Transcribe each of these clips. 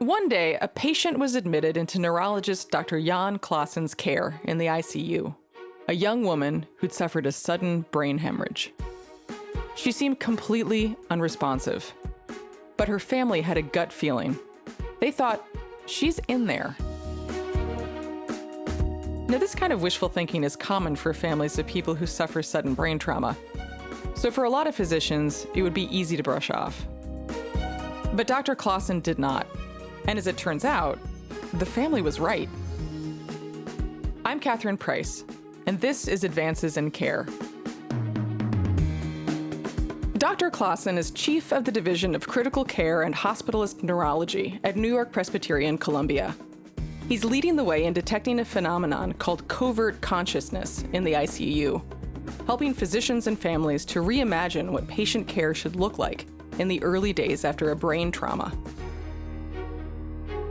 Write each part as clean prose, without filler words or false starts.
One day, a patient was admitted into neurologist Dr. Jan Claassen's care in the ICU, a young woman who'd suffered a sudden brain hemorrhage. She seemed completely unresponsive, but her family had a gut feeling. They thought, she's in there. Now, this kind of wishful thinking is common for families of people who suffer sudden brain trauma. So for a lot of physicians, it would be easy to brush off. But Dr. Claassen did not. And as it turns out, the family was right. I'm Catherine Price, and this is Advances in Care. Dr. Claassen is chief of the Division of Critical Care and Hospitalist Neurology at New-York-Presbyterian, Columbia. He's leading the way in detecting a phenomenon called covert consciousness in the ICU, helping physicians and families to reimagine what patient care should look like in the early days after a brain trauma.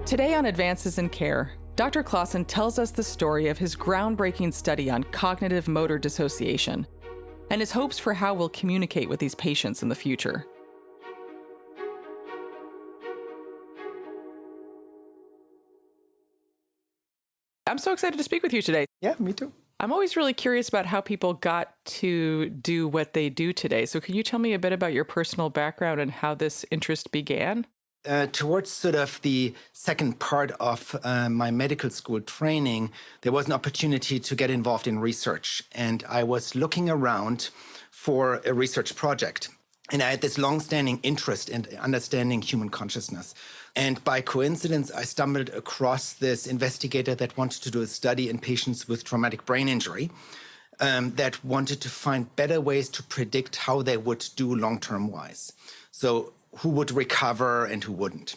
Today on Advances in Care, Dr. Claassen tells us the story of his groundbreaking study on cognitive motor dissociation and his hopes for how we'll communicate with these patients in the future. I'm so excited to speak with you today. Yeah, me too. I'm always really curious about how people got to do what they do today. So can you tell me a bit about your personal background and how this interest began? Towards sort of the second part of my medical school training, there was an opportunity to get involved in research. And I was looking around for a research project. And I had this long-standing interest in understanding human consciousness. And by coincidence, I stumbled across this investigator that wanted to do a study in patients with traumatic brain injury that wanted to find better ways to predict how they would do long-term wise. So who would recover and who wouldn't.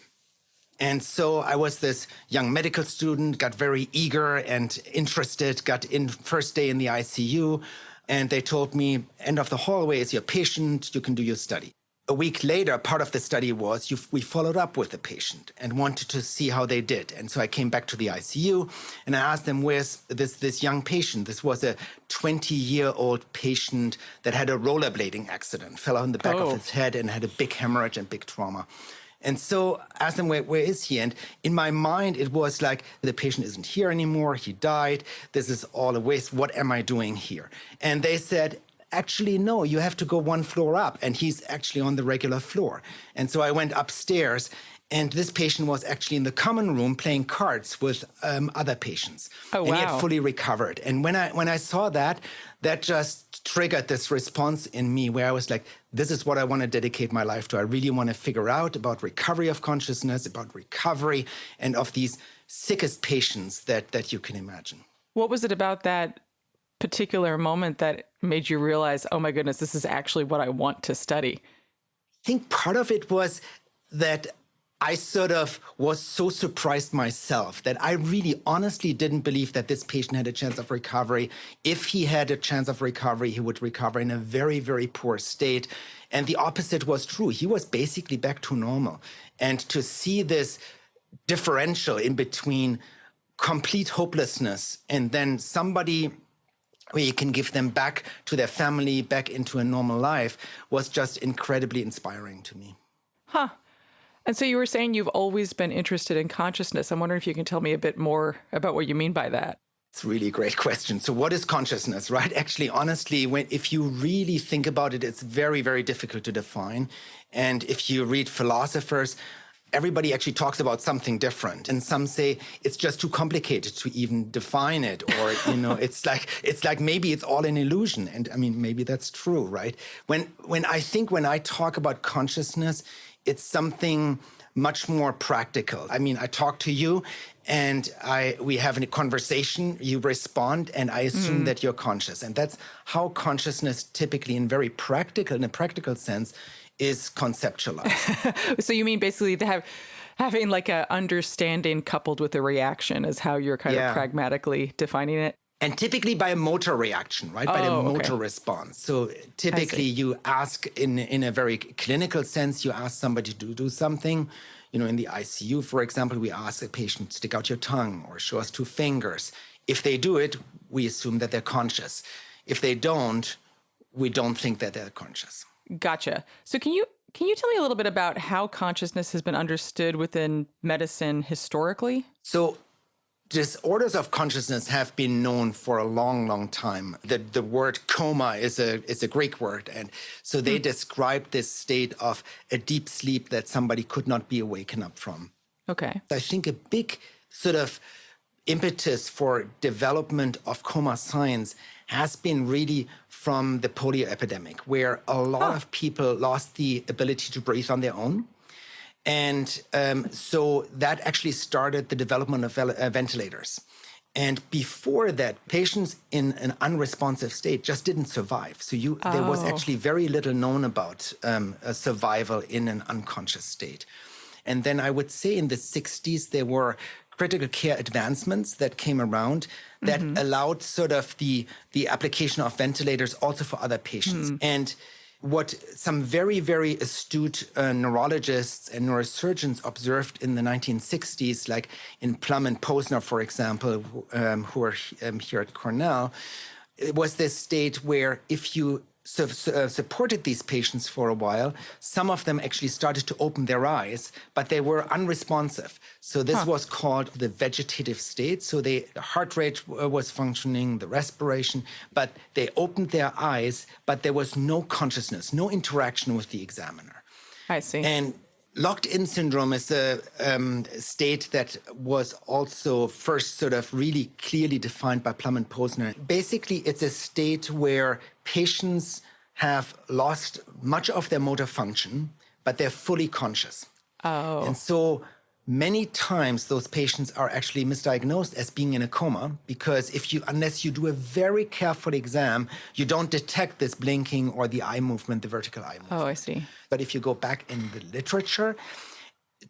And so I was this young medical student, got very eager and interested, got in first day in the ICU, and they told me, end of the hallway is your patient, you can do your study. A week later, part of the study was we followed up with the patient and wanted to see how they did. And so I came back to the ICU and I asked them, where's this young patient? This was a 20-year-old patient that had a rollerblading accident, fell on the back of his head and had a big hemorrhage and big trauma. And so I asked them, where is he? And in my mind, it was like, the patient isn't here anymore. He died. This is all a waste. What am I doing here? And they said, actually, no, you have to go one floor up. And he's actually on the regular floor. And so I went upstairs, and this patient was actually in the common room playing cards with other patients. Oh, wow. And he had fully recovered. And when I saw that, that just triggered this response in me where I was like, this is what I want to dedicate my life to. I really want to figure out about recovery of consciousness, about recovery, and of these sickest patients that you can imagine. What was it about that particular moment that made you realize, oh my goodness, this is actually what I want to study? I think part of it was that I sort of was so surprised myself that I really honestly didn't believe that this patient had a chance of recovery. If he had a chance of recovery, he would recover in a very, very poor state. And the opposite was true. He was basically back to normal. And to see this differential in between complete hopelessness and then somebody where you can give them back to their family, back into a normal life, was just incredibly inspiring to me. Huh. And so you were saying you've always been interested in consciousness. I'm wondering if you can tell me a bit more about what you mean by that. It's really a great question. So what is consciousness, right? Actually, honestly, if you really think about it, it's very, very difficult to define. And if you read philosophers, everybody actually talks about something different. And some say it's just too complicated to even define it. Or, it's like maybe it's all an illusion. And I mean, maybe that's true, right? When I talk about consciousness, it's something much more practical. I mean, I talk to you and we have a conversation, you respond, and I assume that you're conscious. And that's how consciousness typically in a practical sense, is conceptualized. So you mean basically to having like a understanding coupled with a reaction is how you're kind of pragmatically defining it? And typically by a motor reaction, right? By the motor response. So typically you ask in a very clinical sense, you ask somebody to do something. In the ICU, for example, we ask a patient, stick out your tongue or show us two fingers. If they do it, we assume that they're conscious. If they don't, we don't think that they're conscious. Gotcha. So can you Can you tell me a little bit about how consciousness has been understood within medicine historically? So disorders of consciousness have been known for a long, long time. The word coma is a Greek word. And so they describe this state of a deep sleep that somebody could not be awakened up from. Okay. I think a big sort of impetus for development of coma science has been really from the polio epidemic, where a lot of people lost the ability to breathe on their own. And so that actually started the development of ventilators. And before that, patients in an unresponsive state just didn't survive. So there was actually very little known about survival in an unconscious state. And then I would say in the 60s, there were critical care advancements that came around that allowed sort of the application of ventilators also for other patients. And what some very, very astute neurologists and neurosurgeons observed in the 1960s, like in Plum and Posner, for example, who are here at Cornell, it was this state where if you supported these patients for a while, some of them actually started to open their eyes, but they were unresponsive. So this was called the vegetative state. So the heart rate was functioning, the respiration, but they opened their eyes, but there was no consciousness, no interaction with the examiner. I see. And locked-in syndrome is a state that was also first sort of really clearly defined by Plum and Posner. Basically, it's a state where patients have lost much of their motor function, but they're fully conscious. And so many times those patients are actually misdiagnosed as being in a coma because unless you do a very careful exam, you don't detect this blinking or the eye movement, the vertical eye movement. Oh, I see. But if you go back in the literature,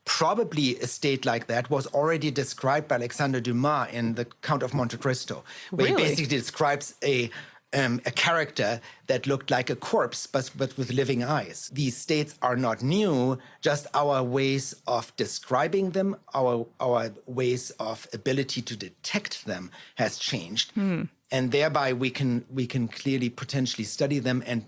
probably a state like that was already described by Alexander Dumas in The Count of Monte Cristo, where he basically describes a character that looked like a corpse, but with living eyes. These states are not new, just our ways of describing them, our ways of ability to detect them has changed. And thereby we can clearly potentially study them and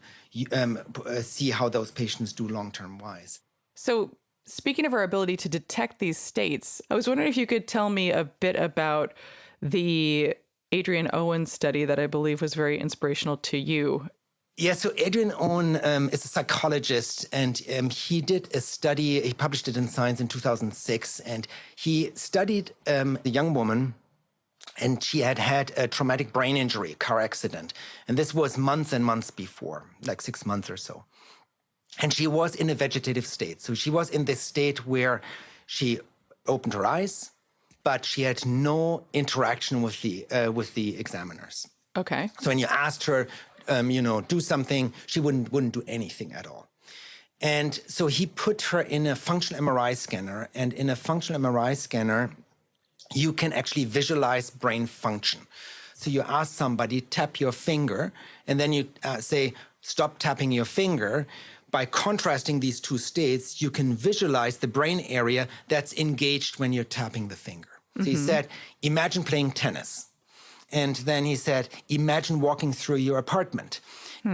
see how those patients do long-term wise. So speaking of our ability to detect these states, I was wondering if you could tell me a bit about the Adrian Owen study that I believe was very inspirational to you. Yeah, so Adrian Owen is a psychologist, and he did a study. He published it in Science in 2006, and he studied a young woman, and she had had a traumatic brain injury, car accident. And this was months and months before, like 6 months or so. And she was in a vegetative state. So she was in this state where she opened her eyes, but she had no interaction with the examiners. Okay. So when you asked her, do something, she wouldn't do anything at all. And so he put her in a functional MRI scanner, and in a functional MRI scanner, you can actually visualize brain function. So you ask somebody, tap your finger, and then you say, stop tapping your finger. By contrasting these two states, you can visualize the brain area that's engaged when you're tapping the finger. So he said, imagine playing tennis. And then he said, imagine walking through your apartment.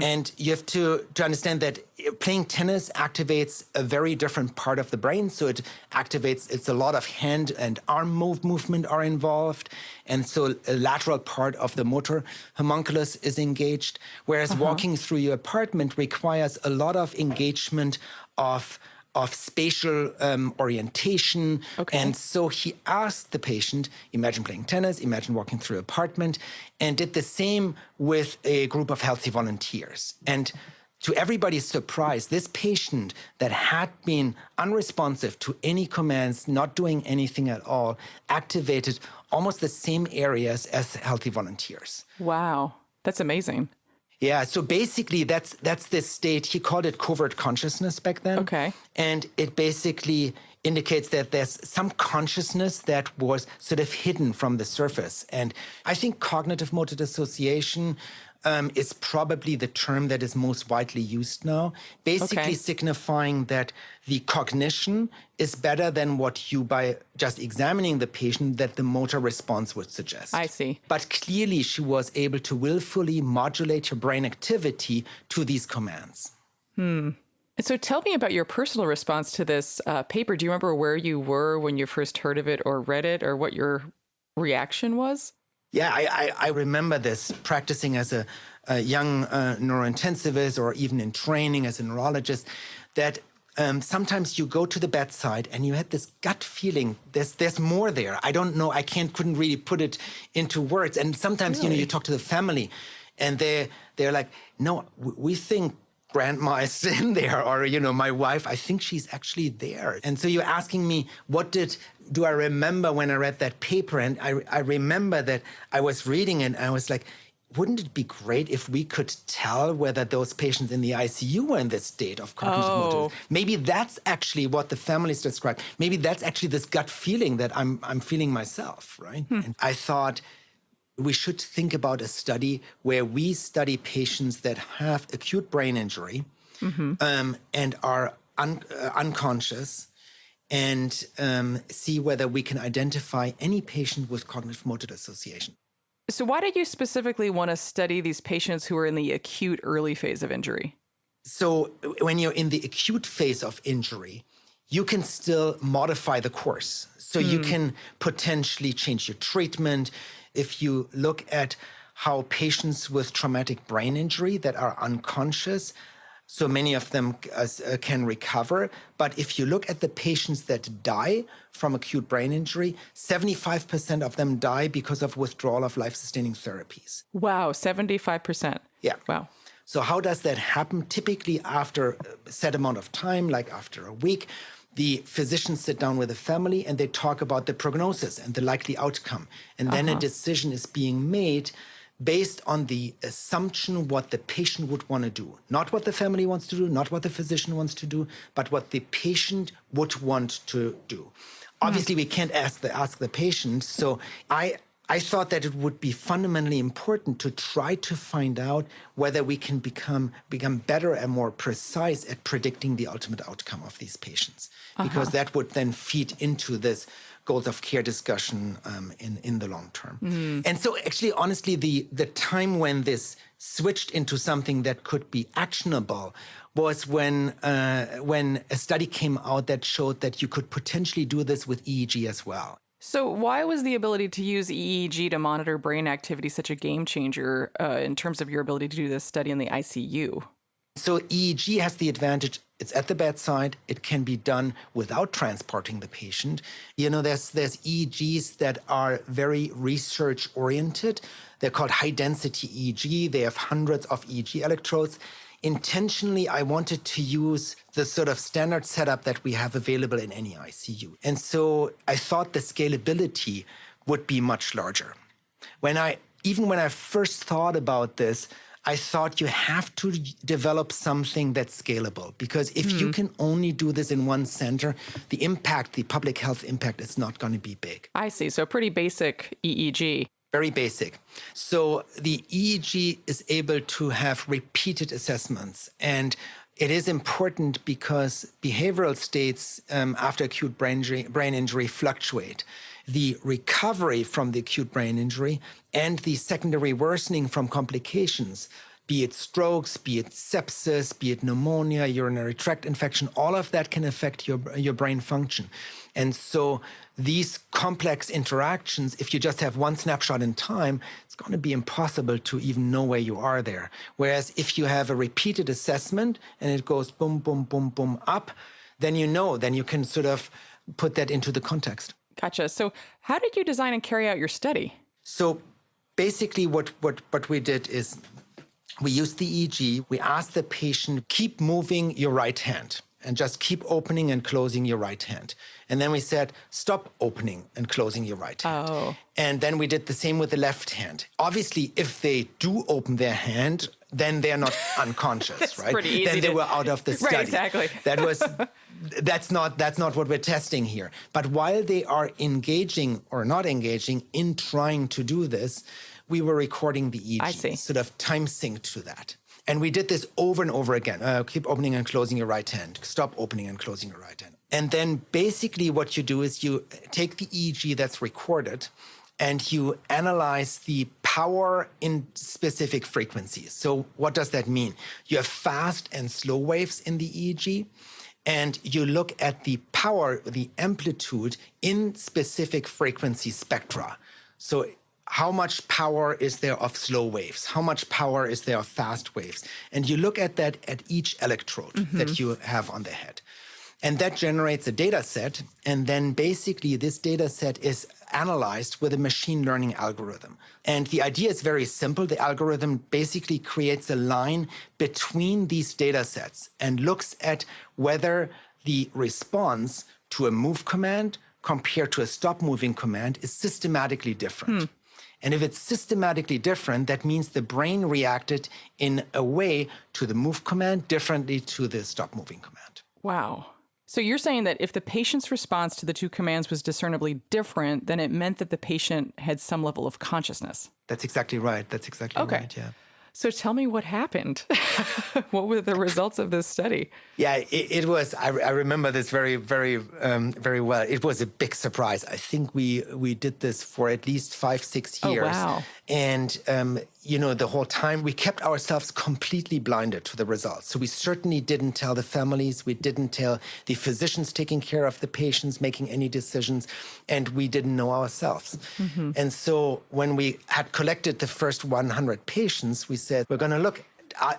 And you have to understand that playing tennis activates a very different part of the brain. So it's a lot of hand and arm movement are involved. And so a lateral part of the motor homunculus is engaged. Whereas walking through your apartment requires a lot of engagement of spatial orientation. Okay. And so he asked the patient, imagine playing tennis, imagine walking through an apartment, and did the same with a group of healthy volunteers. And to everybody's surprise, this patient that had been unresponsive to any commands, not doing anything at all, activated almost the same areas as healthy volunteers. Wow, that's amazing. Yeah, so basically that's this state. He called it covert consciousness back then. Okay. And it basically indicates that there's some consciousness that was sort of hidden from the surface. And I think cognitive motor dissociation is probably the term that is most widely used now, basically signifying that the cognition is better than what you, by just examining the patient, that the motor response would suggest. I see. But clearly she was able to willfully modulate her brain activity to these commands. And So tell me about your personal response to this paper. Do you remember where you were when you first heard of it or read it, or what your reaction was? Yeah, I remember this practicing as a young neurointensivist or even in training as a neurologist, that sometimes you go to the bedside and you had this gut feeling, there's more there. I don't know, couldn't really put it into words. And sometimes, Really? you talk to the family and they're like, no, we think grandma is in there, or, my wife, I think she's actually there. And so you're asking me, do I remember when I read that paper? And I remember that I was reading it and I was like, wouldn't it be great if we could tell whether those patients in the ICU were in this state of cognitive motor? Maybe that's actually what the families describe. Maybe that's actually this gut feeling that I'm feeling myself, right? And I thought, we should think about a study where we study patients that have acute brain injury and are unconscious, and see whether we can identify any patient with cognitive motor dissociation. So why did you specifically want to study these patients who are in the acute early phase of injury? So when you're in the acute phase of injury, you can still modify the course. So you can potentially change your treatment. If you look at how patients with traumatic brain injury that are unconscious, so many of them can recover. But if you look at the patients that die from acute brain injury, 75% of them die because of withdrawal of life-sustaining therapies. Wow, 75%. Yeah. Wow. So how does that happen? Typically after a set amount of time, like after a week, the physicians sit down with the family and they talk about the prognosis and the likely outcome. And then a decision is being made based on the assumption what the patient would want to do. Not what the family wants to do, not what the physician wants to do, but what the patient would want to do. Obviously, we can't ask the patient. So I thought that it would be fundamentally important to try to find out whether we can become better and more precise at predicting the ultimate outcome of these patients, because that would then feed into this goals of care discussion in the long term. And so actually, honestly, the time when this switched into something that could be actionable was when a study came out that showed that you could potentially do this with EEG as well. So why was the ability to use EEG to monitor brain activity such a game changer in terms of your ability to do this study in the ICU? So EEG has the advantage, it's at the bedside, it can be done without transporting the patient. There's EEGs that are very research-oriented. They're called high-density EEG. They have hundreds of EEG electrodes. Intentionally, I wanted to use the sort of standard setup that we have available in any ICU. And so I thought the scalability would be much larger. Even when I first thought about this, I thought you have to develop something that's scalable, because if you can only do this in one center, the public health impact is not going to be big. I see. So pretty basic EEG. Very basic. So the EEG is able to have repeated assessments. And it is important because behavioral states after acute brain injury fluctuate. The recovery from the acute brain injury and the secondary worsening from complications, be it strokes, be it sepsis, be it pneumonia, urinary tract infection, all of that can affect your brain function. And so these complex interactions, if you just have one snapshot in time, it's going to be impossible to even know where you are there. Whereas if you have a repeated assessment and it goes boom, boom, boom, boom up, then you can sort of put that into the context. Gotcha. So how did you design and carry out your study? So basically what we did is we used the EEG. We asked the patient, keep moving your right hand and just keep opening and closing your right hand. And then we said, stop opening and closing your right hand. Oh. And then we did the same with the left hand. Obviously, if they do open their hand, then they're not unconscious, That's right? pretty easy then they were out of the study. Right, exactly. That's not what we're testing here. But while they are engaging or not engaging in trying to do this, we were recording the EEG. I see. Sort of time synced to that. And we did this over and over again. Keep opening and closing your right hand. Stop opening and closing your right hand. And then basically what you do is you take the EEG that's recorded and you analyze the power in specific frequencies. So what does that mean? You have fast and slow waves in the EEG, and you look at the power, the amplitude in specific frequency spectra. So how much power is there of slow waves? How much power is there of fast waves? And you look at that at each electrode that you have on the head. And that generates a data set. And then basically this data set is analyzed with a machine learning algorithm. And the idea is very simple. The algorithm basically creates a line between these data sets and looks at whether the response to a move command compared to a stop moving command is systematically different. And if it's systematically different, that means the brain reacted in a way to the move command differently to the stop moving command. Wow. So you're saying that if the patient's response to the two commands was discernibly different, then it meant that the patient had some level of consciousness. That's exactly right. That's exactly right, yeah. So tell me what happened. What were the results of this study? Yeah, it was, I remember this very, very, very well. It was a big surprise. I think we did this for at least 5-6 years. Oh, wow. And, the whole time we kept ourselves completely blinded to the results. So we certainly didn't tell the families. We didn't tell the physicians taking care of the patients, making any decisions. And we didn't know ourselves. And so when we had collected the first 100 patients, we said, we're going to look,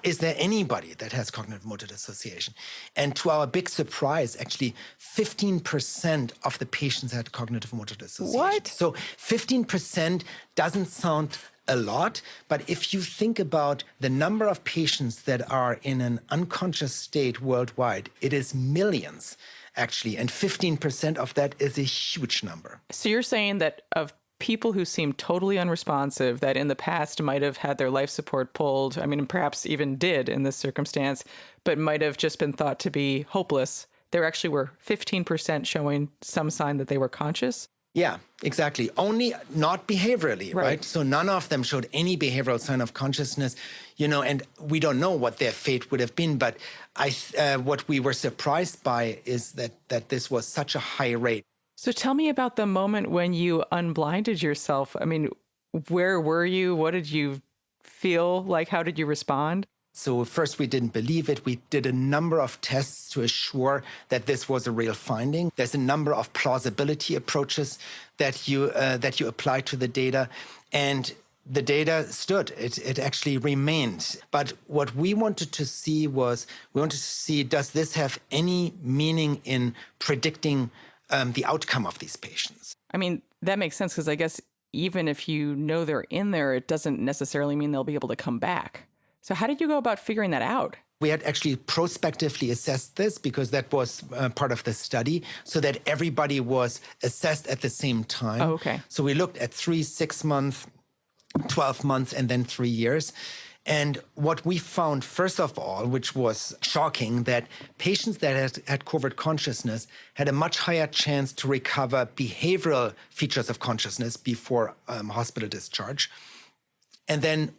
is there anybody that has cognitive motor dissociation? And to our big surprise, actually, 15% of the patients had cognitive motor dissociation. What? So 15% doesn't sound a lot, but if you think about the number of patients that are in an unconscious state worldwide, it is millions, actually, and 15% of that is a huge number. So you're saying that of people who seem totally unresponsive, that in the past might have had their life support pulled, I mean, perhaps even did in this circumstance, but might have just been thought to be hopeless, there actually were 15% showing some sign that they were conscious? Yeah, exactly. Only not behaviorally, right? So none of them showed any behavioral sign of consciousness, and we don't know what their fate would have been. But what we were surprised by is that this was such a high rate. So tell me about the moment when you unblinded yourself. I mean, where were you? What did you feel like? How did you respond? So first, we didn't believe it. We did a number of tests to assure that this was a real finding. There's a number of plausibility approaches that you apply to the data, and the data stood. It actually remained. But what we wanted to see does this have any meaning in predicting the outcome of these patients? I mean, that makes sense because I guess even if you know they're in there, it doesn't necessarily mean they'll be able to come back. So how did you go about figuring that out? We had actually prospectively assessed this because that was part of the study, so that everybody was assessed at the same time. Oh, okay. So we looked at 3, 6 months, 12 months, and then 3 years. And what we found, first of all, which was shocking, that patients that had covert consciousness had a much higher chance to recover behavioral features of consciousness before hospital discharge. And then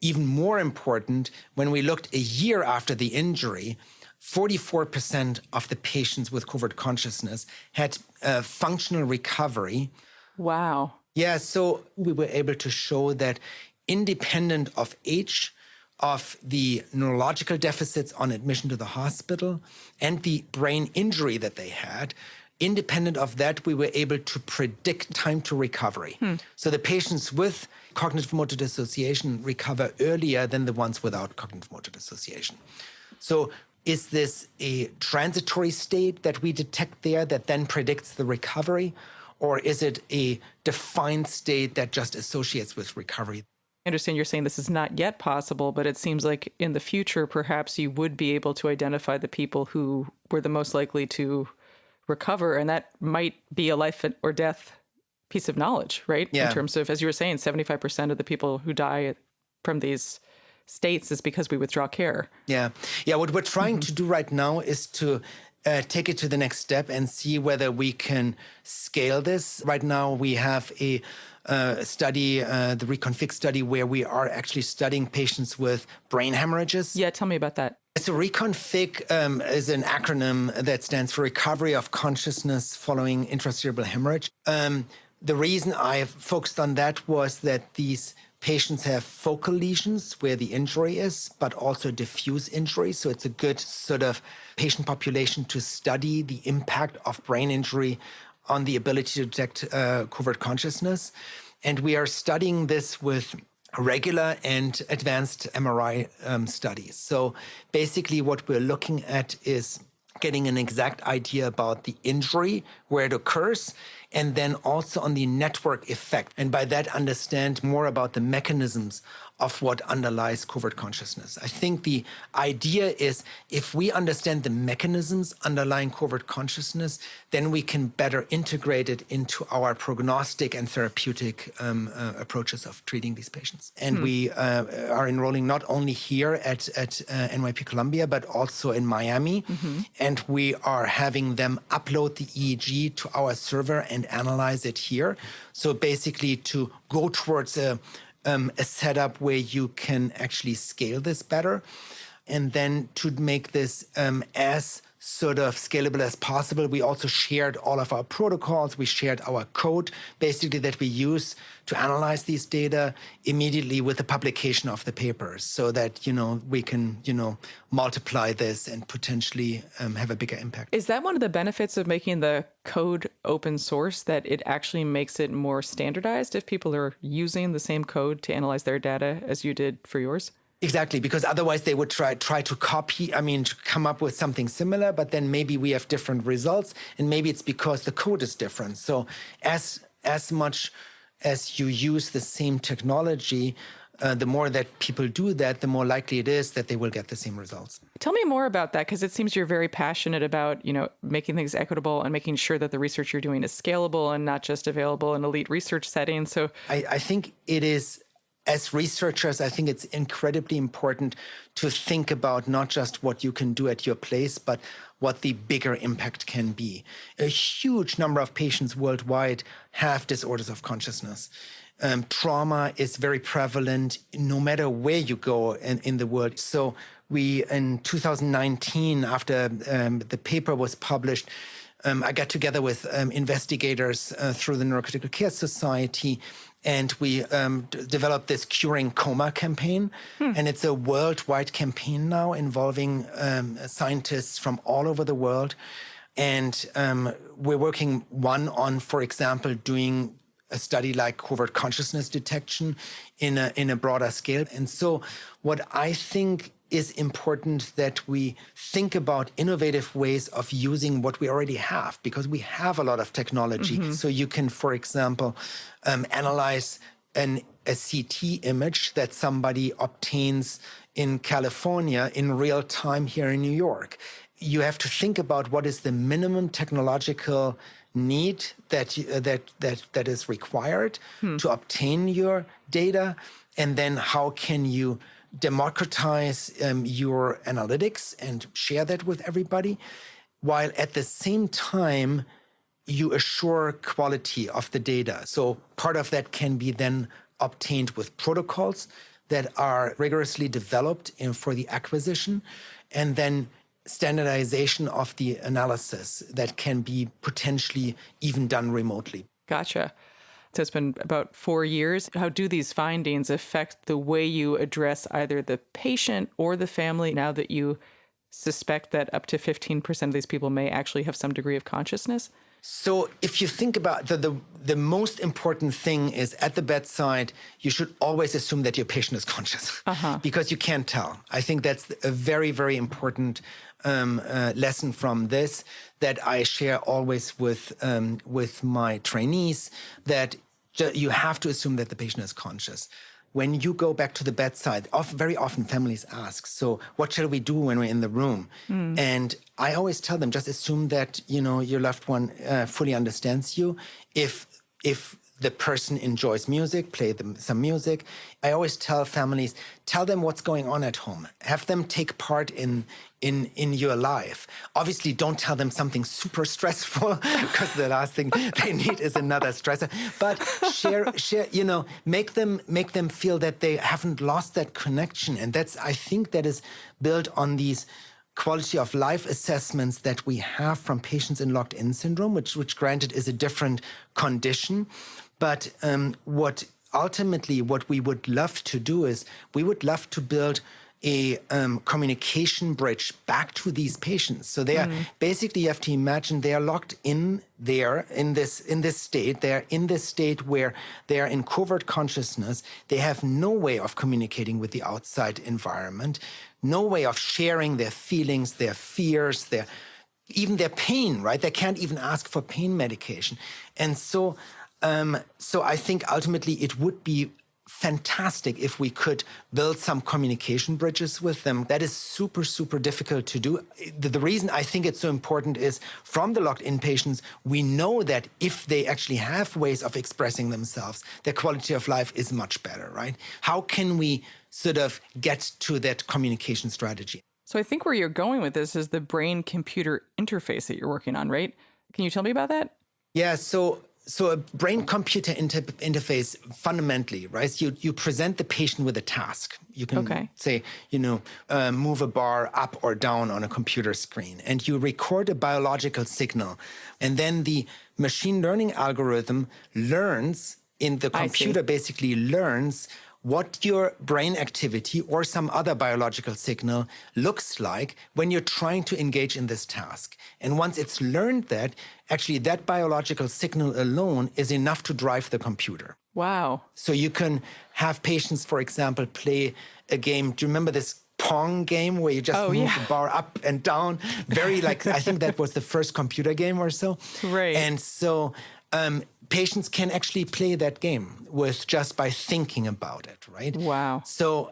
even more important, when we looked a year after the injury, 44% of the patients with covert consciousness had functional recovery. Wow. Yeah, so we were able to show that independent of age, of the neurological deficits on admission to the hospital, and the brain injury that they had, independent of that, we were able to predict time to recovery. So the patients with cognitive motor dissociation recover earlier than the ones without cognitive motor dissociation. So is this a transitory state that we detect there that then predicts the recovery? Or is it a defined state that just associates with recovery? I understand you're saying this is not yet possible, but it seems like in the future, perhaps you would be able to identify the people who were the most likely to recover. And that might be a life or death piece of knowledge, right? Yeah. In terms of, as you were saying, 75% of the people who die from these states is because we withdraw care. Yeah. What we're trying to do right now is to take it to the next step and see whether we can scale this. Right now, we have a study, the Reconfig study, where we are actually studying patients with brain hemorrhages. Yeah, tell me about that. So Reconfig is an acronym that stands for Recovery of Consciousness Following Intracerebral Hemorrhage. the reason I focused on that was that these patients have focal lesions where the injury is, but also diffuse injury. So it's a good sort of patient population to study the impact of brain injury on the ability to detect covert consciousness. And we are studying this with regular and advanced MRI studies. So basically what we're looking at is getting an exact idea about the injury, where it occurs, and then also on the network effect. And by that, understand more about the mechanisms of what underlies covert consciousness. I think the idea is if we understand the mechanisms underlying covert consciousness, then we can better integrate it into our prognostic and therapeutic approaches of treating these patients. And we are enrolling not only here at NYP Columbia, but also in Miami. And we are having them upload the EEG to our server and analyze it here. So basically to go towards a setup where you can actually scale this better. And then to make this as sort of scalable as possible, we also shared all of our protocols. We shared our code, basically, that we use to analyze these data immediately with the publication of the papers so that, we can, multiply this and potentially have a bigger impact. Is that one of the benefits of making the code open source, that it actually makes it more standardized if people are using the same code to analyze their data as you did for yours? Exactly, because otherwise they would try to copy, to come up with something similar, but then maybe we have different results, and maybe it's because the code is different. So as much as you use the same technology, the more that people do that, the more likely it is that they will get the same results. Tell me more about that, because it seems you're very passionate about, making things equitable and making sure that the research you're doing is scalable and not just available in elite research settings. So I think it is. As researchers, I think it's incredibly important to think about not just what you can do at your place, but what the bigger impact can be. A huge number of patients worldwide have disorders of consciousness. Trauma is very prevalent no matter where you go in the world. So we, in 2019, after the paper was published, I got together with investigators through the Neurocritical Care Society, and we developed this Curing Coma campaign. And it's a worldwide campaign now involving scientists from all over the world. And we're working on, for example, doing a study like covert consciousness detection in a broader scale. And so what I think is important that we think about innovative ways of using what we already have, because we have a lot of technology. So you can, for example, analyze a CT image that somebody obtains in California in real time here in New York. You have to think about what is the minimum technological need that is required to obtain your data, and then how can you democratize your analytics and share that with everybody, while at the same time you assure quality of the data. So part of that can be then obtained with protocols that are rigorously developed for the acquisition, and then standardization of the analysis that can be potentially even done remotely. Gotcha. So it's been about 4 years. How do these findings affect the way you address either the patient or the family now that you suspect that up to 15% of these people may actually have some degree of consciousness? So if you think about the most important thing is at the bedside, you should always assume that your patient is conscious because you can't tell. I think that's a very, very important lesson from this that I share always with my trainees, that you have to assume that the patient is conscious. When you go back to the bedside, very often families ask, so what shall we do when we're in the room? And I always tell them, just assume that, your loved one fully understands you. If the person enjoys music, play them some music. I always tell families, tell them what's going on at home. Have them take part in your life. Obviously, don't tell them something super stressful because the last thing they need is another stressor. But share, make them feel that they haven't lost that connection. And I think that is built on these quality of life assessments that we have from patients in locked-in syndrome, which granted is a different condition. But what we would love to do is we would love to build a communication bridge back to these patients. So they are basically, you have to imagine, they are locked in there in this state. They're in this state where they are in covert consciousness. They have no way of communicating with the outside environment, no way of sharing their feelings, their fears, even their pain, right? They can't even ask for pain medication. And so I think ultimately it would be fantastic if we could build some communication bridges with them. That is super, super difficult to do. The reason I think it's so important is from the locked-in patients, we know that if they actually have ways of expressing themselves, their quality of life is much better, right? How can we sort of get to that communication strategy? So I think where you're going with this is the brain-computer interface that you're working on, right? Can you tell me about that? Yeah, so a brain-computer interface, fundamentally, right? You present the patient with a task. You can say, move a bar up or down on a computer screen, and you record a biological signal. And then the machine learning algorithm learns, the computer basically learns what your brain activity or some other biological signal looks like when you're trying to engage in this task. And once it's learned that, actually that biological signal alone is enough to drive the computer. Wow. So you can have patients, for example, play a game. Do you remember this Pong game where you just move the bar up and down? I think that was the first computer game or so. Right. And so patients can actually play that game just by thinking about it, right? Wow. So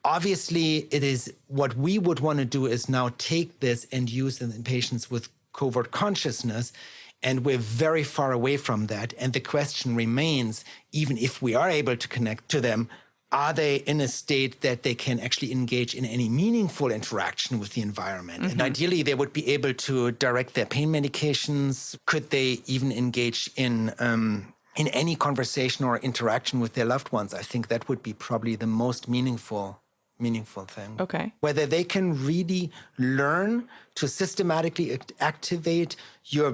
obviously it is what we would want to do is now take this and use it in patients with covert consciousness. And we're very far away from that. And the question remains, even if we are able to connect to them, are they in a state that they can actually engage in any meaningful interaction with the environment? Mm-hmm. And ideally, they would be able to direct their pain medications. Could they even engage in any conversation or interaction with their loved ones? I think that would be probably the most meaningful thing. Okay. Whether they can really learn to systematically activate your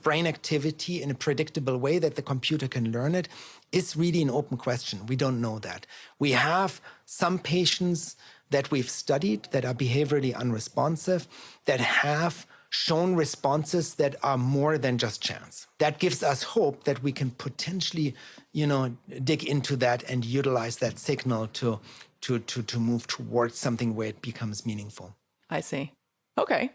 brain activity in a predictable way that the computer can learn it is really an open question. We don't know that. We have some patients that we've studied that are behaviorally unresponsive that have shown responses that are more than just chance. That gives us hope that we can potentially, dig into that and utilize that signal to move towards something where it becomes meaningful. I see. Okay.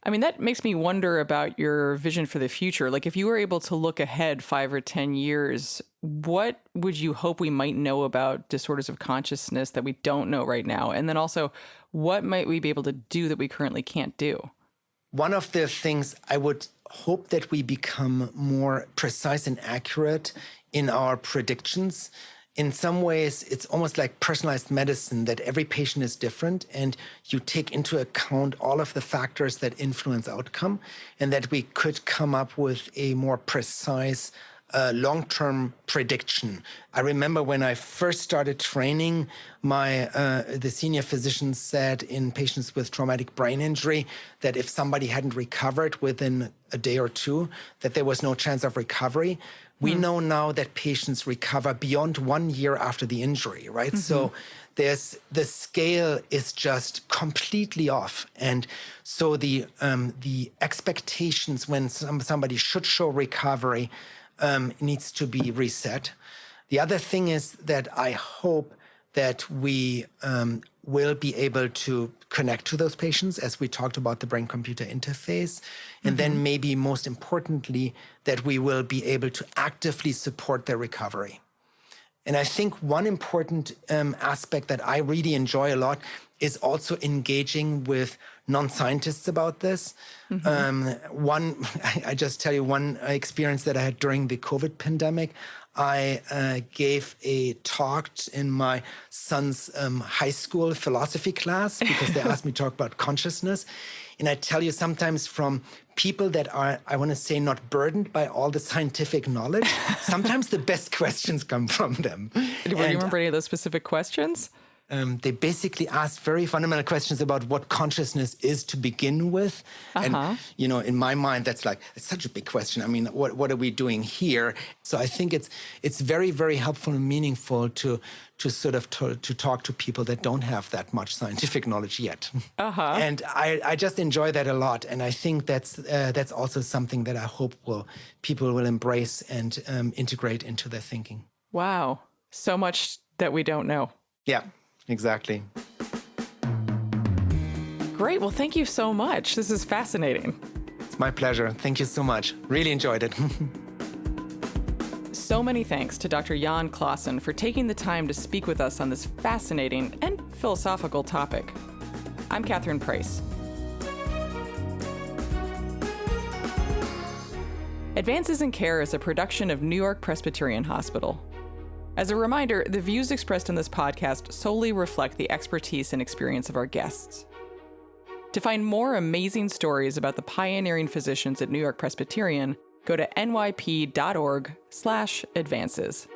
I mean, that makes me wonder about your vision for the future. Like, if you were able to look ahead 5 or 10 years, what would you hope we might know about disorders of consciousness that we don't know right now? And then also, what might we be able to do that we currently can't do? One of the things I would hope that we become more precise and accurate in our predictions. In some ways, it's almost like personalized medicine, that every patient is different and you take into account all of the factors that influence outcome, and that we could come up with a more precise long-term prediction. I remember when I first started training, the senior physician said in patients with traumatic brain injury that if somebody hadn't recovered within a day or two, that there was no chance of recovery. We know now that patients recover beyond 1 year after the injury, right? Mm-hmm. So the scale is just completely off. And so the expectations when somebody should show recovery needs to be reset. The other thing is that I hope that we will be able to connect to those patients, as we talked about the brain-computer interface. And then maybe most importantly, that we will be able to actively support their recovery. And I think one important aspect that I really enjoy a lot is also engaging with non-scientists about this. I just tell you one experience that I had during the COVID pandemic. I gave a talk in my son's high school philosophy class because they asked me to talk about consciousness. And I tell you, sometimes from people that are, I want to say, not burdened by all the scientific knowledge, sometimes the best questions come from them. Do you remember any of those specific questions? They basically ask very fundamental questions about what consciousness is to begin with. And, in my mind, that's it's such a big question. I mean, what are we doing here? So I think it's very, very helpful and meaningful to talk to people that don't have that much scientific knowledge yet. And I just enjoy that a lot. And I think that's also something that I hope people will embrace and integrate into their thinking. Wow. So much that we don't know. Yeah. Exactly. Great. Well, thank you so much. This is fascinating. It's my pleasure. Thank you so much. Really enjoyed it. So many thanks to Dr. Jan Claassen for taking the time to speak with us on this fascinating and philosophical topic. I'm Catherine Price. Advances in Care is a production of New York-Presbyterian Hospital. As a reminder, the views expressed in this podcast solely reflect the expertise and experience of our guests. To find more amazing stories about the pioneering physicians at New York-Presbyterian, go to nyp.org/advances.